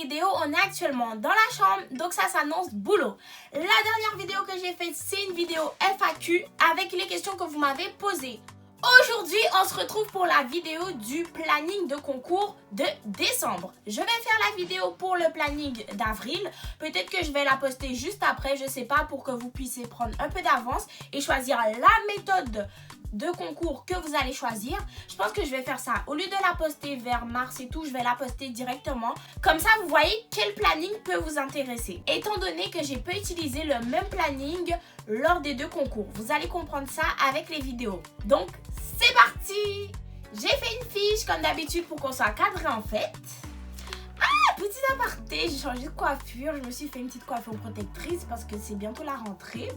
vidéo, on est actuellement dans la chambre, donc ça s'annonce boulot. La dernière vidéo que j'ai faite, c'est une vidéo FAQ avec les questions que vous m'avez posées. Aujourd'hui, on se retrouve pour la vidéo du planning de concours de décembre. Je vais faire la vidéo pour le planning d'avril. Peut-être que je vais la poster juste après, je sais pas, pour que vous puissiez prendre un peu d'avance et choisir la méthode de concours que vous allez choisir. Je pense que je vais faire ça. Au lieu de la poster vers mars et tout, je vais la poster directement. Comme ça, vous voyez quel planning peut vous intéresser. Étant donné que j'ai pas utilisé le même planning lors des deux concours. Vous allez comprendre ça avec les vidéos. Donc, c'est parti! J'ai fait une fiche comme d'habitude pour qu'on soit cadré en fait. Petit aparté, j'ai changé de coiffure. Je me suis fait une petite coiffure protectrice parce que c'est bientôt la rentrée.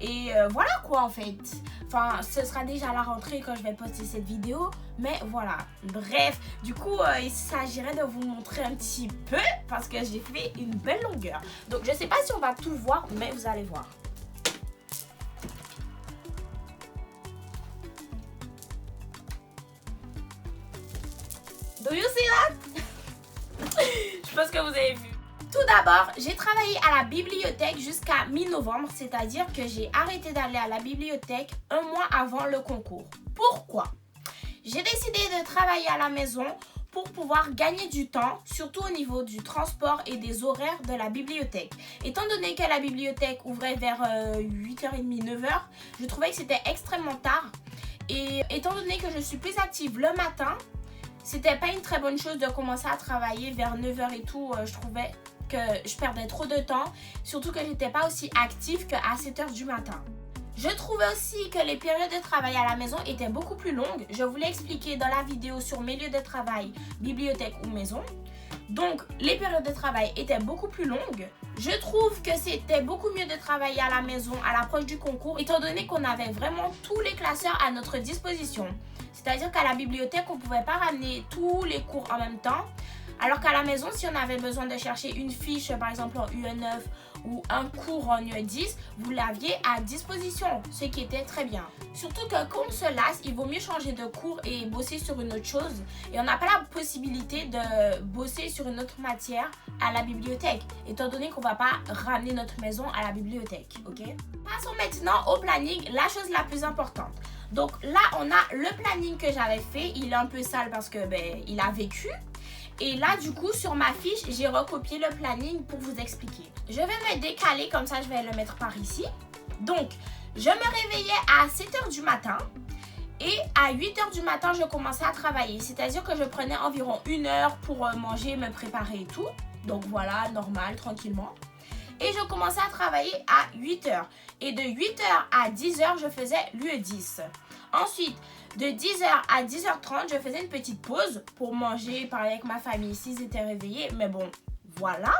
Et voilà quoi en fait. Enfin, ce sera déjà la rentrée quand je vais poster cette vidéo. Mais voilà. Bref, du coup, il s'agirait de vous montrer un petit peu parce que j'ai fait une belle longueur. Donc, je sais pas si on va tout voir, mais vous allez voir. Do you see that? Je pense que vous avez vu. Tout d'abord, j'ai travaillé à la bibliothèque jusqu'à mi-novembre, c'est-à-dire que j'ai arrêté d'aller à la bibliothèque un mois avant le concours. Pourquoi? J'ai décidé de travailler à la maison pour pouvoir gagner du temps, surtout au niveau du transport et des horaires de la bibliothèque. Étant donné que la bibliothèque ouvrait vers 8h30, 9h, je trouvais que c'était extrêmement tard. Et étant donné que je suis plus active le matin, c'était pas une très bonne chose de commencer à travailler vers 9h et tout. Je trouvais que je perdais trop de temps, surtout que j'étais pas aussi active qu'à 7h du matin. Je trouvais aussi que les périodes de travail à la maison étaient beaucoup plus longues. Je vous l'ai expliqué dans la vidéo sur mes lieux de travail, bibliothèque ou maison. Donc, les périodes de travail étaient beaucoup plus longues. Je trouve que c'était beaucoup mieux de travailler à la maison à l'approche du concours, étant donné qu'on avait vraiment tous les classeurs à notre disposition. C'est-à-dire qu'à la bibliothèque, on ne pouvait pas ramener tous les cours en même temps. Alors qu'à la maison, si on avait besoin de chercher une fiche, par exemple en UE9 ou un cours en UE10, vous l'aviez à disposition, ce qui était très bien. Surtout que quand on se lasse, il vaut mieux changer de cours et bosser sur une autre chose. Et on n'a pas la possibilité de bosser sur une autre matière à la bibliothèque, étant donné qu'on ne va pas ramener notre maison à la bibliothèque, ok? Passons maintenant au planning, la chose la plus importante. Donc là, on a le planning que j'avais fait. Il est un peu sale parce que il a vécu. Et là, du coup, sur ma fiche, j'ai recopié le planning pour vous expliquer. Je vais me décaler, comme ça, je vais le mettre par ici. Donc, je me réveillais à 7h du matin. Et à 8h du matin, je commençais à travailler. C'est-à-dire que je prenais environ 1 heure pour manger, me préparer et tout. Donc voilà, normal, tranquillement. Et je commençais à travailler à 8h. Et de 8h à 10h, je faisais l'UE10. Ensuite, de 10h à 10h30, je faisais une petite pause pour manger, parler avec ma famille s'ils étaient réveillés. Mais bon, voilà.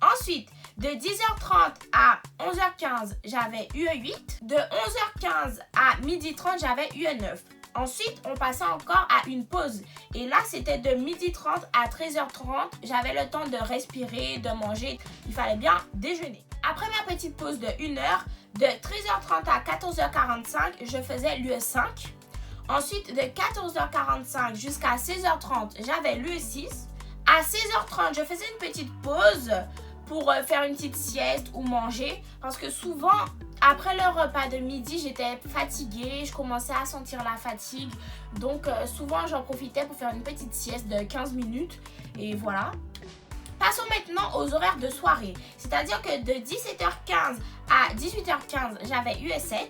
Ensuite, de 10h30 à 11h15, j'avais UE8. De 11h15 à 12h30, j'avais UE9. Ensuite, on passait encore à une pause. Et là, c'était de 12h30 à 13h30. J'avais le temps de respirer, de manger. Il fallait bien déjeuner. Après ma petite pause de 1 heure, de 13h30 à 14h45, je faisais l'UE5. Ensuite, de 14h45 jusqu'à 16h30, j'avais l'UE6. À 16h30, je faisais une petite pause pour faire une petite sieste ou manger. Parce que souvent, après le repas de midi, j'étais fatiguée. Je commençais à sentir la fatigue. Donc, souvent, j'en profitais pour faire une petite sieste de 15 minutes. Et voilà. Passons maintenant aux horaires de soirée. C'est-à-dire que de 17h15 à 18h15, j'avais UE7.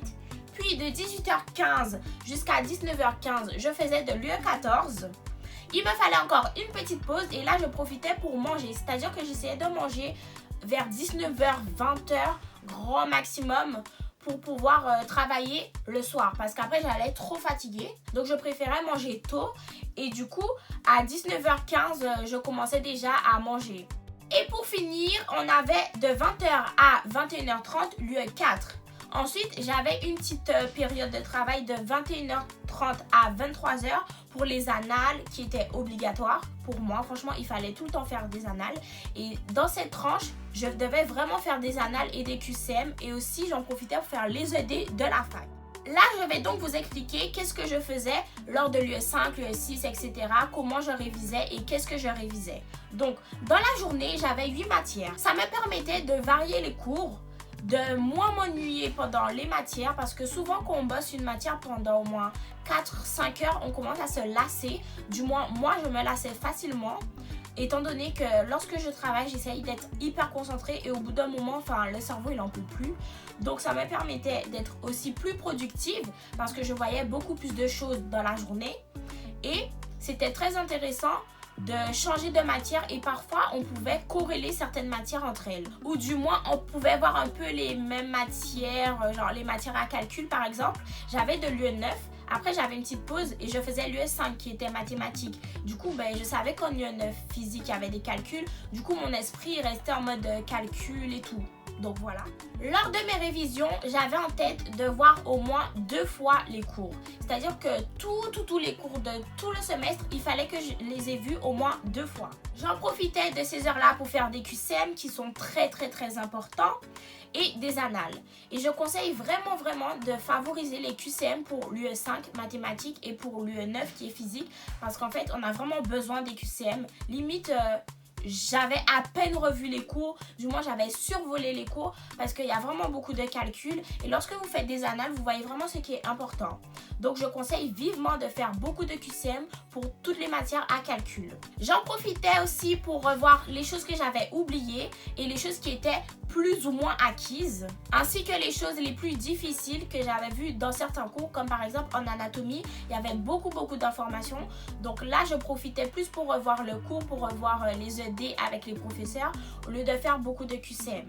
Puis de 18h15 jusqu'à 19h15, je faisais de l'UE14. Il me fallait encore une petite pause et là, je profitais pour manger. C'est-à-dire que j'essayais de manger vers 19h, 20h, grand maximum, pour pouvoir travailler le soir. Parce qu'après, j'allais être trop fatiguée. Donc, je préférais manger tôt. Et du coup, à 19h15, je commençais déjà à manger. Et pour finir, on avait de 20h à 21h30 l'UE4. Ensuite, j'avais une petite période de travail de 21h30 à 23h pour les annales qui étaient obligatoires pour moi. Franchement, il fallait tout le temps faire des annales. Et dans cette tranche, je devais vraiment faire des annales et des QCM. Et aussi, j'en profitais pour faire les ED de la fac. Là, je vais donc vous expliquer qu'est-ce que je faisais lors de l'UE5, l'UE6, etc. Comment je révisais et qu'est-ce que je révisais. Donc, dans la journée, j'avais 8 matières. Ça me permettait de varier les cours, de moins m'ennuyer pendant les matières parce que souvent quand on bosse une matière pendant au moins 4-5 heures, on commence à se lasser. Du moins, moi, je me lassais facilement. Étant donné que lorsque je travaille, j'essaye d'être hyper concentrée et au bout d'un moment, le cerveau, il en peut plus. Donc, ça me permettait d'être aussi plus productive parce que je voyais beaucoup plus de choses dans la journée. Et c'était très intéressant de changer de matière et parfois, on pouvait corréler certaines matières entre elles. Ou du moins, on pouvait voir un peu les mêmes matières, genre les matières à calcul par exemple. J'avais de l'UE9. Après, j'avais une petite pause et je faisais l'UE5 qui était mathématiques. Du coup, je savais qu'en UE9 physique, il y avait des calculs. Du coup, mon esprit restait en mode calcul et tout. Donc voilà. Lors de mes révisions, j'avais en tête de voir au moins 2 fois les cours. C'est-à-dire que tous les cours de tout le semestre, il fallait que je les ai vus au moins 2 fois. J'en profitais de ces heures-là pour faire des QCM qui sont très importants et des annales. Et je conseille vraiment de favoriser les QCM pour l'UE5 mathématiques et pour l'UE9 qui est physique parce qu'en fait, on a vraiment besoin des QCM. Limite, j'avais à peine revu les cours, du moins j'avais survolé les cours parce qu'il y a vraiment beaucoup de calculs et lorsque vous faites des annales, vous voyez vraiment ce qui est important. Donc je conseille vivement de faire beaucoup de QCM pour toutes les matières à calcul. J'en profitais aussi pour revoir les choses que j'avais oubliées et les choses qui étaient plus ou moins acquises, ainsi que les choses les plus difficiles que j'avais vues dans certains cours, comme par exemple en anatomie, il y avait beaucoup d'informations. Donc là, je profitais plus pour revoir le cours, pour revoir les ED avec les professeurs, au lieu de faire beaucoup de QCM.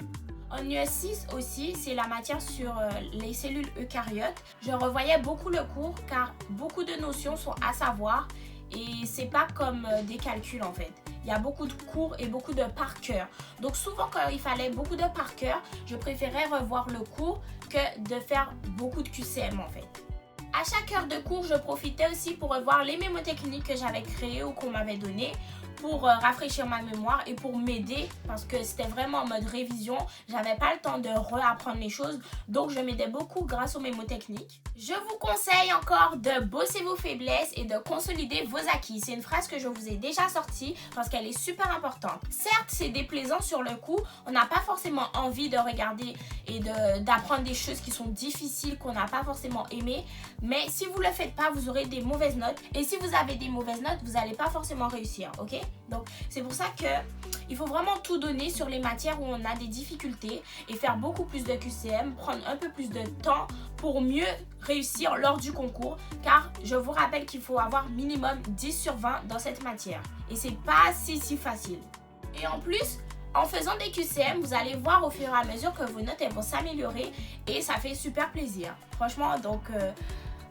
En UE6 aussi, c'est la matière sur les cellules eucaryotes. Je revoyais beaucoup le cours car beaucoup de notions sont à savoir et c'est pas comme des calculs en fait. Il y a beaucoup de cours et beaucoup de par cœur. Donc souvent quand il fallait beaucoup de par cœur, je préférais revoir le cours que de faire beaucoup de QCM en fait. À chaque heure de cours, je profitais aussi pour revoir les mémotechniques que j'avais créées ou qu'on m'avait données pour rafraîchir ma mémoire et pour m'aider parce que c'était vraiment en mode révision. J'avais pas le temps de réapprendre les choses, donc je m'aidais beaucoup grâce aux mémotechniques. Je vous conseille encore de bosser vos faiblesses et de consolider vos acquis. C'est une phrase que je vous ai déjà sortie parce qu'elle est super importante. Certes, c'est déplaisant sur le coup, on n'a pas forcément envie de regarder et d'apprendre des choses qui sont difficiles, qu'on n'a pas forcément aimées, mais si vous le faites pas, vous aurez des mauvaises notes et si vous avez des mauvaises notes, vous n'allez pas forcément réussir, ok? Donc c'est pour ça que il faut vraiment tout donner sur les matières où on a des difficultés et faire beaucoup plus de QCM, prendre un peu plus de temps pour mieux réussir lors du concours car je vous rappelle qu'il faut avoir minimum 10 sur 20 dans cette matière et c'est pas si facile. Et en plus, en faisant des QCM, vous allez voir au fur et à mesure que vos notes elles vont s'améliorer et ça fait super plaisir. Franchement, donc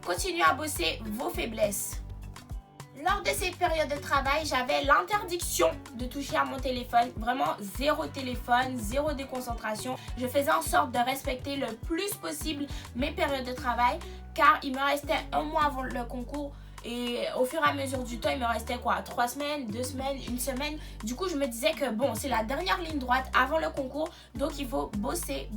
continuez à bosser vos faiblesses. Lors de ces périodes de travail, j'avais l'interdiction de toucher à mon téléphone. Vraiment, zéro téléphone, zéro déconcentration. Je faisais en sorte de respecter le plus possible mes périodes de travail car il me restait un mois avant le concours. Et au fur et à mesure du temps, il me restait 3 semaines, 2 semaines, 1 semaine. Du coup, je me disais que bon, c'est la dernière ligne droite avant le concours. Donc, il faut bosser.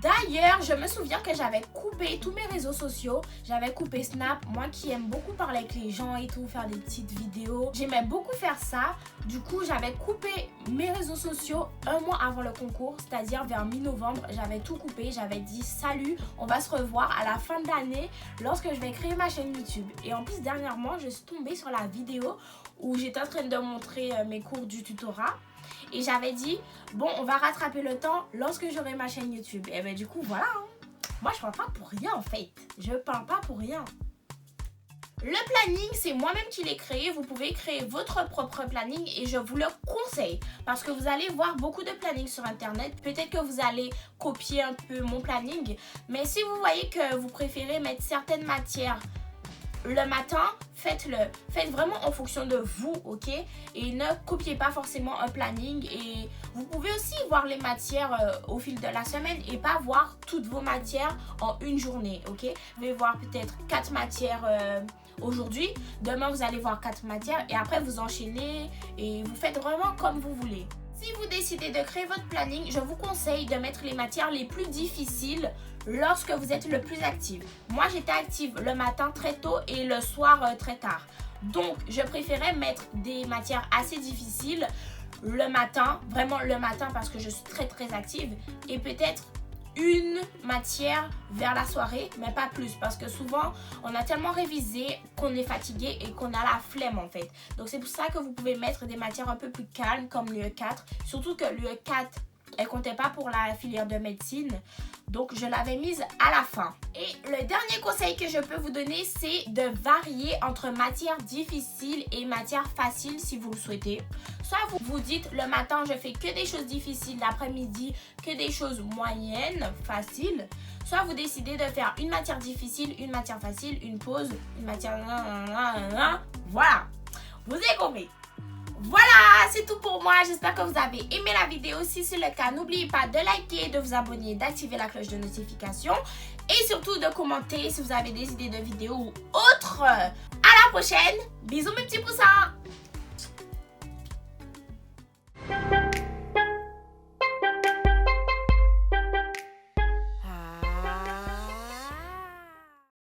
D'ailleurs, je me souviens que j'avais coupé tous mes réseaux sociaux. J'avais coupé Snap, moi qui aime beaucoup parler avec les gens et tout, faire des petites vidéos. J'aimais beaucoup faire ça. Du coup, j'avais coupé mes réseaux sociaux un mois avant le concours, c'est-à-dire vers mi-novembre. J'avais tout coupé. J'avais dit salut, on va se revoir à la fin de l'année lorsque je vais créer ma chaîne YouTube. Et en plus, dernièrement, je suis tombée sur la vidéo où j'étais en train de montrer mes cours du tutorat. Et j'avais dit, bon, on va rattraper le temps lorsque j'aurai ma chaîne YouTube. Et ben du coup, voilà. Moi, je parle pas pour rien en fait. Je parle pas pour rien. Le planning, c'est moi-même qui l'ai créé. Vous pouvez créer votre propre planning et je vous le conseille. Parce que vous allez voir beaucoup de plannings sur Internet. Peut-être que vous allez copier un peu mon planning. Mais si vous voyez que vous préférez mettre certaines matières le matin, faites-le. Faites vraiment en fonction de vous, ok? Et ne copiez pas forcément un planning. Et vous pouvez aussi voir les matières au fil de la semaine et pas voir toutes vos matières en une journée, ok? Vous pouvez voir peut-être 4 matières aujourd'hui. Demain, vous allez voir 4 matières et après, vous enchaînez et vous faites vraiment comme vous voulez. Si vous décidez de créer votre planning, je vous conseille de mettre les matières les plus difficiles lorsque vous êtes le plus active. Moi, j'étais active le matin très tôt et le soir très tard. Donc, je préférais mettre des matières assez difficiles le matin, vraiment le matin parce que je suis très active, et peut-être une matière vers la soirée, mais pas plus, parce que souvent on a tellement révisé qu'on est fatigué et qu'on a la flemme en fait. Donc c'est pour ça que vous pouvez mettre des matières un peu plus calmes comme l'UE4, surtout que l'UE4 elle comptait pas pour la filière de médecine, donc je l'avais mise à la fin. Et le dernier conseil que je peux vous donner, c'est de varier entre matières difficiles et matières faciles si vous le souhaitez. Soit vous vous dites le matin je fais que des choses difficiles, l'après-midi que des choses moyennes, faciles. Soit vous décidez de faire une matière difficile, une matière facile, une pause, une matière... Voilà, vous avez compris. Voilà, c'est tout pour moi. J'espère que vous avez aimé la vidéo. Si c'est le cas, n'oubliez pas de liker, de vous abonner, d'activer la cloche de notification et surtout de commenter si vous avez des idées de vidéos ou autres. À la prochaine. Bisous mes petits poussins.